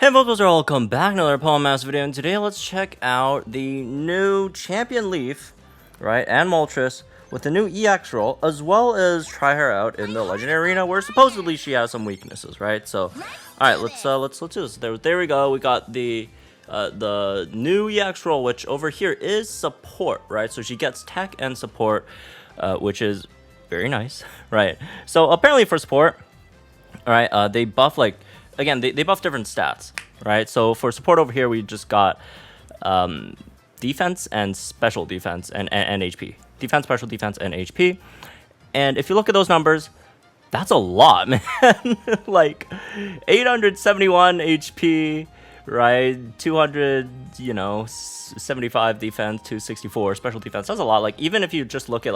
Hey folks, welcome back to another Palm Mass video, and today let's check out the new Champion Leaf, right, and Moltres with the new EX roll, as well as try her out in the Legendary Arena, where supposedly she has some weaknesses, right? So, all right, let's do this. There we go. We got the new EX roll, which over here is support, right? So she gets tech and support, which is very nice, right? So apparently for support, all right, they buff again, they buff different stats, right? So for support over here, we just got defense and special defense and HP. Defense, special defense, and HP. And if you look at those numbers, that's a lot, man. Like 871 HP, right? 275 defense, 264 special defense. That's a lot. Like, even if you just look at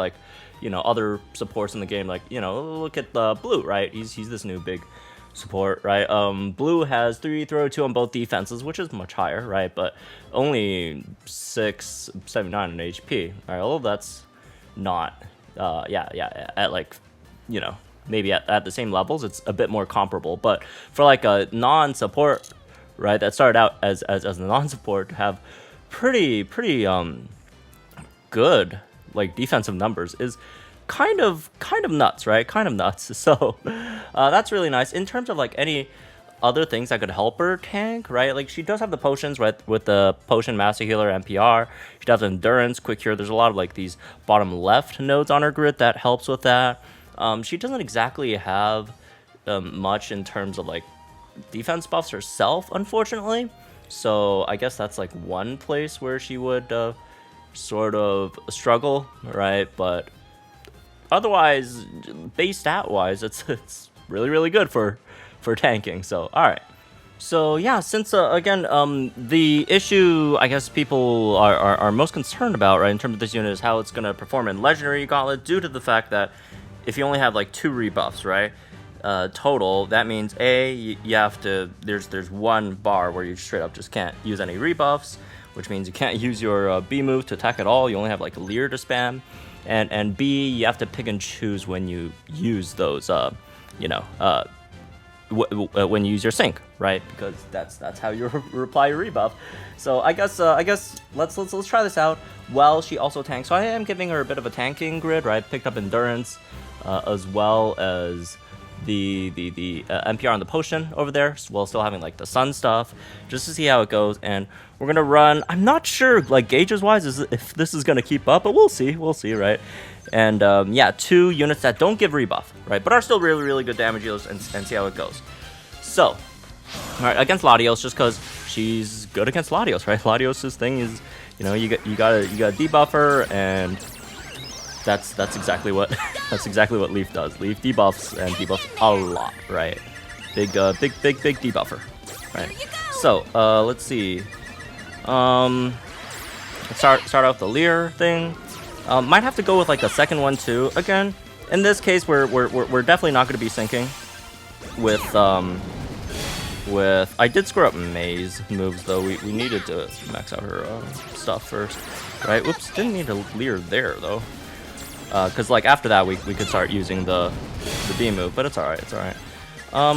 other supports in the game, look at the Blue, right? He's this new big support, right? Blue has 302 on both defenses, which is much higher, right? But only 679 in HP, right? Although that's not at maybe at the same levels, it's a bit more comparable. But for like a non-support, right, that started out as a non-support, to have pretty good like defensive numbers is kind of nuts, right? Kind of nuts. So that's really nice. In terms of like any other things that could help her tank, right? Like, she does have the potions, right? With the potion, master healer, NPR. She does endurance, quick cure. There's a lot of like these bottom left nodes on her grid that helps with that. She doesn't exactly have much in terms of like defense buffs herself, unfortunately. So I guess that's like one place where she would sort of struggle, right? But otherwise, base stat wise, it's really good for tanking. So all right. So yeah, since again the issue I guess people are most concerned about, right, in terms of this unit, is how it's gonna perform in Legendary Gauntlet, due to the fact that if you only have like 2 rebuffs, right, total, that means you have to, there's one bar where you straight up just can't use any rebuffs, which means you can't use your B move to attack at all. You only have like Leer to spam. And B, you have to pick and choose when you use those, when you use your sync, right? Because that's how you reply your rebuff. So I guess let's try this out. Well, she also tanks, so I am giving her a bit of a tanking grid, right? Picked up endurance, as well as the NPR on the potion over there, while still having like the sun stuff, just to see how it goes. And we're gonna run, I'm not sure like gauges wise if this is gonna keep up, but we'll see, right? And yeah, 2 units that don't give rebuff, right, but are still really good damage dealers, and see how it goes. So all right, against Latias, just because she's good against Latias, right? Latios's thing is, you gotta debuff her, and that's exactly what Leaf does. Leaf debuffs, and debuffs a lot, right? Big debuffer, right? So let's see. Let's start off the Leer thing. Might have to go with like a second one too. Again, in this case, we're definitely not going to be syncing with I did screw up May's moves though. We needed to max out her stuff first, right? Whoops, didn't need a Leer there though. Because like after that we could start using the B move, but it's alright, I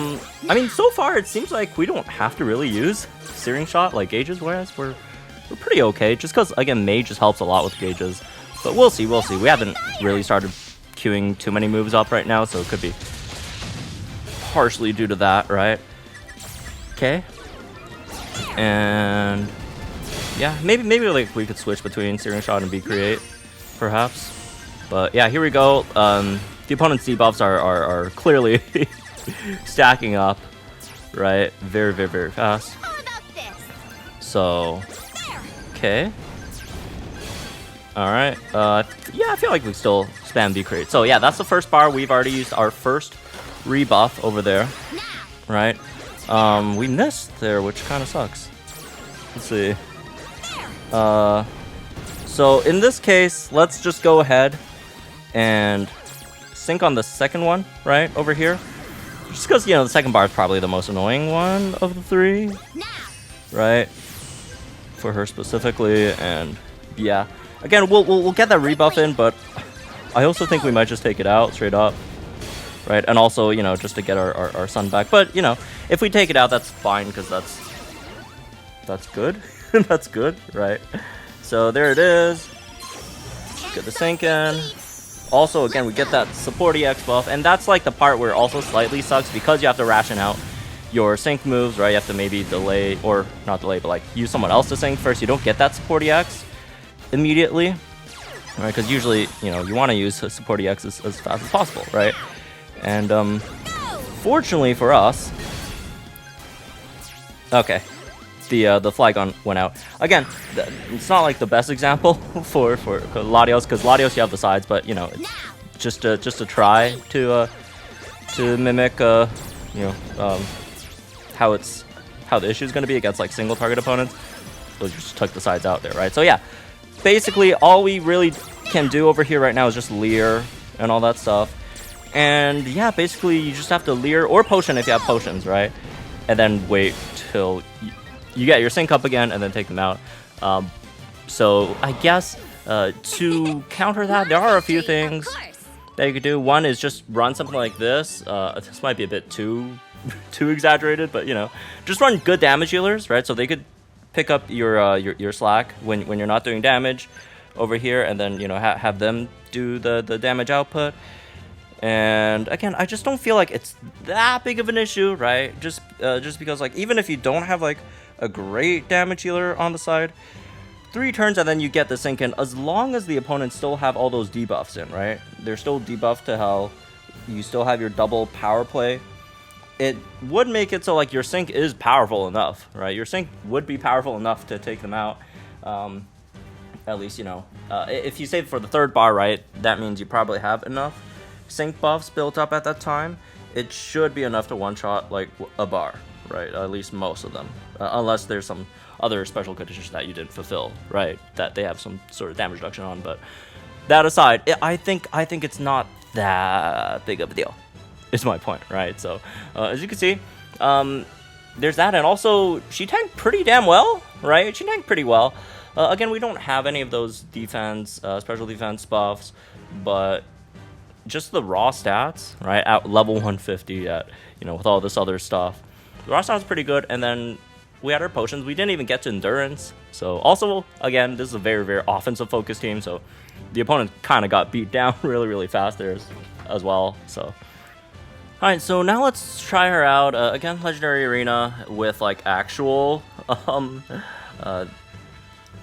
mean, so far it seems like we don't have to really use Searing Shot like gauges, whereas we're pretty okay, just because again May just helps a lot with gauges. But we'll see. We haven't really started queuing too many moves up right now, so it could be partially due to that, right? Okay. And yeah, maybe like we could switch between Searing Shot and B create, perhaps. But yeah, here we go. The opponent's debuffs are clearly stacking up, right? Very fast. So, okay. All right. Yeah, I feel like we still spam B create. So yeah, that's the first bar. We've already used our first rebuff over there, right? We missed there, which kind of sucks. Let's see. So in this case, let's just go ahead and sync on the second one, right, over here. Just because, the second bar is probably the most annoying one of the 3, right, for her specifically. And yeah, again, we'll get that rebuff in, but I also think we might just take it out straight up, right? And also, just to get our sun back. But, if we take it out, that's fine, because that's That's good. That's good, right? So there it is. Get the sync in. Also, again, we get that support EX buff, and that's like the part where it also slightly sucks because you have to ration out your sync moves, right? You have to maybe delay, or not delay, but like use someone else to sync first. You don't get that support EX immediately, right? Because usually, you know, you want to use support EX as fast as possible, right? And fortunately for us, okay, the flag gun went out again. It's not like the best example for Latios, because Latios you have the sides, but you know, it's just to try to mimic you know how the issue is going to be against like single target opponents. So just took the sides out there, right? So yeah, basically all we really can do over here right now is just leer and all that stuff. And yeah, basically you just have to leer or potion if you have potions, right? And then wait till you get your sync up again and then take them out. So I guess to counter that, there are a few things that you could do. One is just run something like this. This might be a bit too exaggerated, but you know, just run good damage healers, right? So they could pick up your slack when you're not doing damage over here, and then you know have them do the damage output. And again, I just don't feel like it's that big of an issue, right? Just because like even if you don't have like a great damage healer on the side, 3 turns and then you get the sync in, as long as the opponents still have all those debuffs in, right? They're still debuffed to hell. You still have your double power play. It would make it so like your sync is powerful enough, right? Your sync would be powerful enough to take them out. At least, you know, if you save for the 3rd bar, right, that means you probably have enough sync buffs built up at that time. It should be enough to one-shot like a bar, right? At least most of them, unless there's some other special conditions that you didn't fulfill, right? That they have some sort of damage reduction on. But that aside, I think it's not that big of a deal. Is my point, right? So as you can see, there's that, and also she tanked pretty damn well, right? She tanked pretty well. Again, we don't have any of those defense, special defense buffs, but just the raw stats, right? At level 150, at you know, with all this other stuff, the raw stats pretty good. And then we had our potions. We didn't even get to endurance. So also, again, this is a very, very offensive focused team. So the opponent kind of got beat down really, really fast there as well. So. Alright, so now let's try her out. Again, Legendary Arena with like actual, an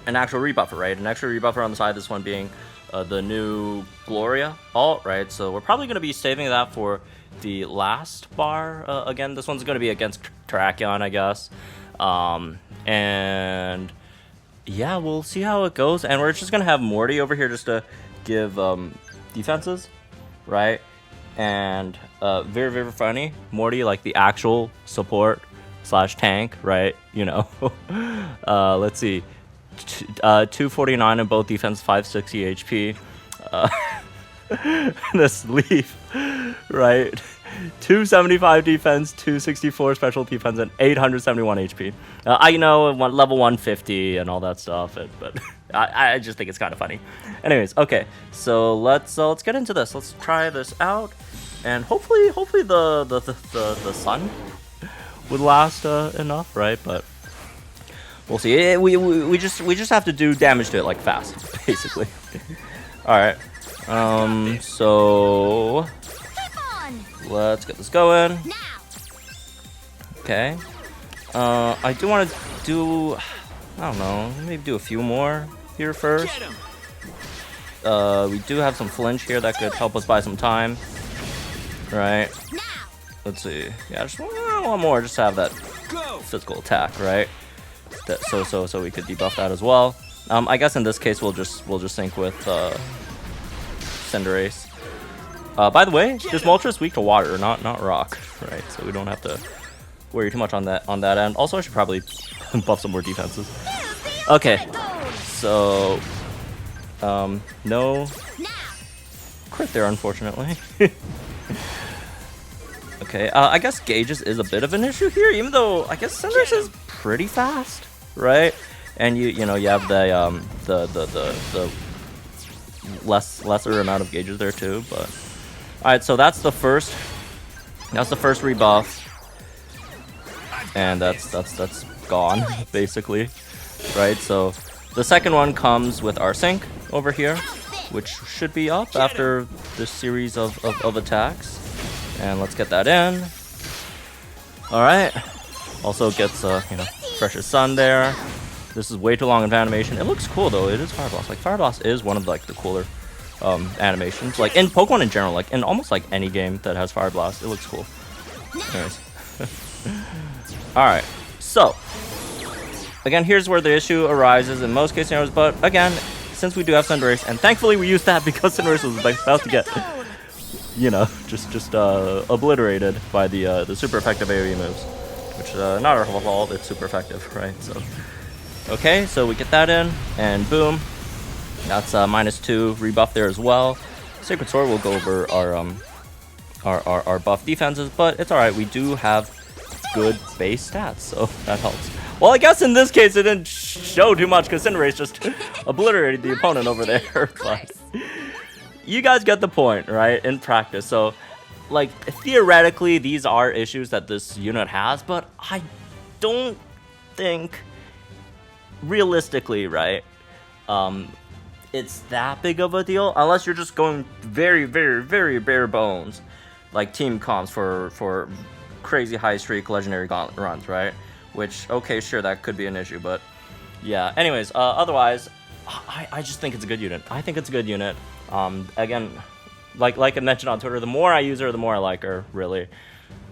actual rebuffer, right? An extra rebuffer on the side, this one being the new Gloria alt, right? So we're probably going to be saving that for the last bar. Again, this one's going to be against Terrakion, I guess. And yeah, we'll see how it goes. And we're just going to have Morty over here just to give defenses, right? And very, very funny, Morty, like the actual support / tank, right? You know, let's see, 249 in both defense, 560 HP. This leaf, right? 275 defense, 264 special defense, and 871 HP. I know level 150 and all that stuff, but I just think it's kind of funny. Anyways, okay, so let's get into this. Let's try this out, and hopefully the sun would last enough, right? But we'll see. We just have to do damage to it like fast, basically. All right. So let's get this going. Okay. I do want to do, I don't know, maybe do a few more here first. We do have some flinch here that could help us buy some time. Right. Let's see. Yeah, just one more, just to have that physical attack, right? That, so we could debuff that as well. I guess in this case we'll just sync with Cinderace. By the way, this Moltres weak to water, not rock, right? So we don't have to worry too much on that end. Also, I should probably buff some more defenses. Okay, so no crit there, unfortunately. Okay, I guess gauges is a bit of an issue here, even though I guess Cinderace is pretty fast, right? And you know you have the lesser amount of gauges there too, but all right. So that's the first rebuff, and that's gone, basically, right? So the second one comes with our sync over here, which should be up after this series of attacks. And let's get that in. Alright. Also gets, you know, Fresh's Sun there. This is way too long of animation. It looks cool, though. It is Fire Blast. Like, Fire Blast is one of, like, the cooler animations. Like, in Pokemon in general, like, in almost, like, any game that has Fire Blast, it looks cool. Anyways. Alright. So, again, here's where the issue arises in most case scenarios. But, again, since we do have Cinderace, and thankfully we used that because Cinderace was like, about to get, you know, just obliterated by the super effective AoE moves. Which, not our fault, it's super effective, right? So, okay, so we get that in, and boom. That's -2 rebuff there as well. Sacred Sword will go over our buff defenses, but it's alright, we do have good base stats, so that helps. Well, I guess in this case it didn't show too much because Cinderace just obliterated the opponent over there, but you guys get the point, right, in practice. So, like, theoretically, these are issues that this unit has, but I don't think, realistically, right, it's that big of a deal, unless you're just going very, very, very bare bones, like team comps for crazy high streak legendary gauntlet runs, right? Which, okay, sure, that could be an issue, but yeah. Anyways, otherwise, I just think it's a good unit. I think it's a good unit. Again, like I mentioned on Twitter, the more I use her, the more I like her, really.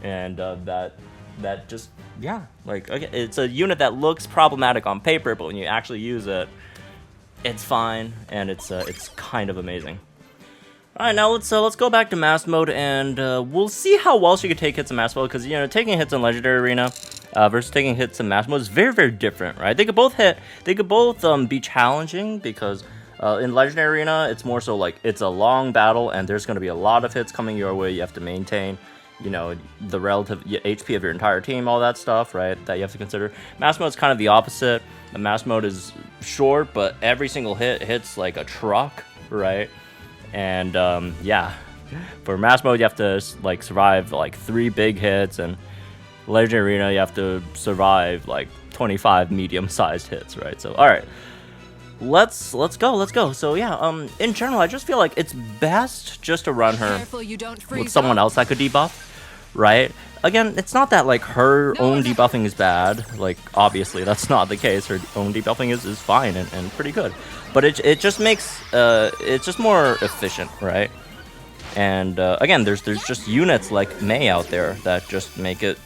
And that just, yeah, like, okay, it's a unit that looks problematic on paper, but when you actually use it, it's fine, and it's kind of amazing. All right, now let's go back to Mass Mode, and we'll see how well she can take hits in Mass Mode, because, you know, taking hits in Legendary Arena versus taking hits in Mass Mode is very, very different, right? They could both be challenging, because in Legendary Arena, it's more so like it's a long battle, and there's going to be a lot of hits coming your way. You have to maintain, you know, the relative HP of your entire team, all that stuff, right? That you have to consider. Mass Mode is kind of the opposite. The Mass Mode is short, but every single hit hits like a truck, right? And yeah, for Mass Mode, you have to like survive like 3 big hits, and Legendary Arena, you have to survive like 25 medium-sized hits, right? So, all right. Let's go. So yeah, in general, I just feel like it's best just to run her with someone else that could debuff, right? Again, it's not that like her own debuffing is bad. Like, obviously that's not the case. Her own debuffing is fine and pretty good, but it just makes it's just more efficient, right? And again, there's just units like May out there that just make it,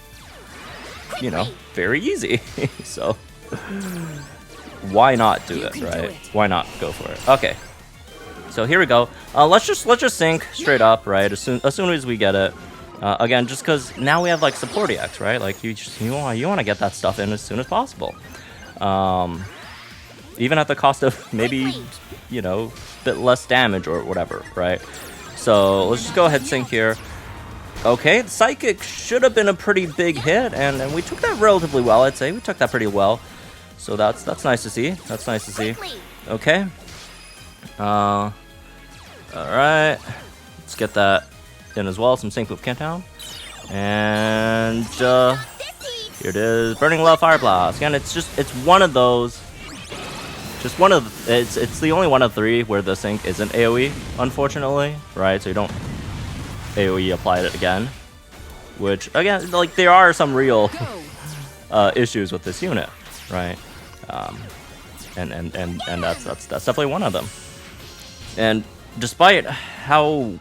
you know, very easy. So why not do it, right? Why not go for it? Okay, so here we go. Let's just sync straight up, right? As soon as we get it. Again, just because now we have like support EX, right? Like you want to get that stuff in as soon as possible. Even at the cost of maybe, you know, a bit less damage or whatever, right? So let's just go ahead and sync here. Okay, the Psychic should have been a pretty big hit, and we took that relatively well, I'd say. We took that pretty well. So that's nice to see. That's nice to see. Okay. Alright. Let's get that in as well. Some sync with Countdown. And here it is. Burning Love Fire Blast. Again, it's one of those. Just one of it's the only one of 3 where the sync isn't AoE, unfortunately. Right? So you don't AoE apply it again. Which, again, like, there are some real issues with this unit, right? And that's definitely one of them. And despite how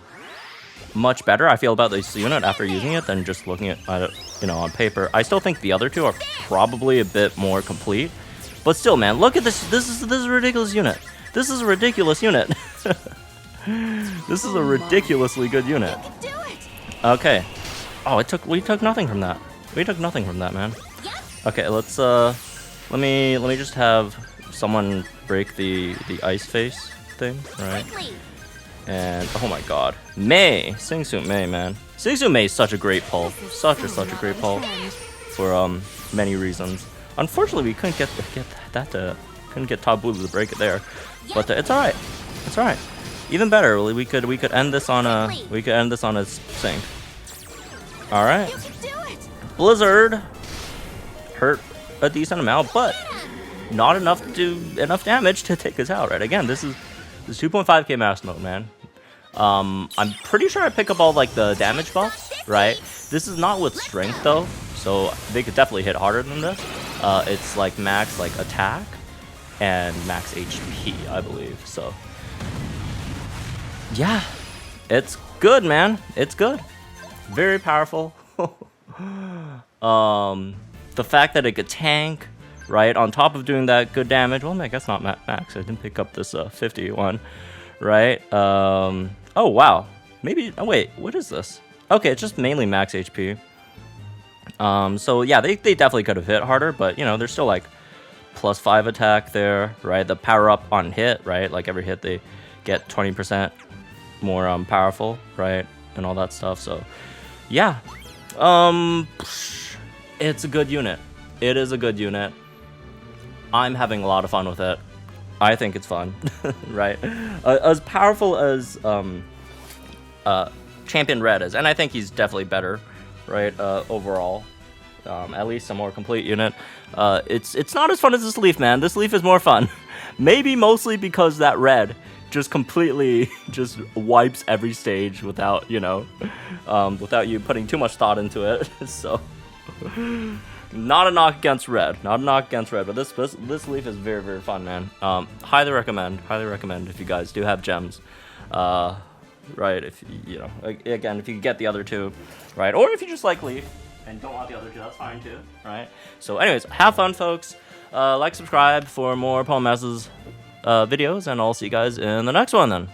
much better I feel about this unit after using it than just looking at it, you know, on paper, I still think the other 2 are probably a bit more complete. But still, man, look at this. This is a ridiculous unit. This is a ridiculous unit. This is a ridiculously good unit. Okay. Oh, we took nothing from that. We took nothing from that, man. Okay, let's let me just have someone break the ice face thing, right? And oh my god, May, Sing-Su May, man. Sing-Su May is such a great pull, such a great pull for many reasons. Unfortunately, we couldn't get couldn't get Top Bulu to break it there, but it's all right. It's all right. Even better, we could end this on a sync. All right. Blizzard hurt a decent amount, but not enough to do enough damage to take us out, right? Again, this is 2.5k max mode, man. I'm pretty sure I pick up all like the damage buffs, right? This is not with strength though, so they could definitely hit harder than this. It's like max like attack and max HP, I believe. So yeah, it's good, man. It's good. Very powerful. The fact that it could tank, right, on top of doing that good damage. Well, I guess not max. I didn't pick up this 51, right? Oh wow, maybe. Oh wait, what is this? Okay, it's just mainly max HP. So yeah, they definitely could have hit harder, but you know, they're still like +5 attack there, right? The power up on hit, right? Like every hit they get 20% more powerful, right? And all that stuff. So yeah, it's a good unit. It is a good unit. I'm having a lot of fun with it. I think it's fun, right? As powerful as Champion Red is, and I think he's definitely better, right? Overall, at least a more complete unit. It's not as fun as this Leaf, man. This Leaf is more fun. Maybe mostly because that Red just completely just wipes every stage without, you know, without you putting too much thought into it. So, not a knock against Red, not a knock against Red, but this Leaf is very, very fun, man. Highly recommend if you guys do have gems. Right, if you know, again, if you get the other two, right, or if you just like Leaf and don't want the other two, that's fine too, right? So anyways, have fun, folks. Like, subscribe for more Paul Mass's videos, and I'll see you guys in the next one then.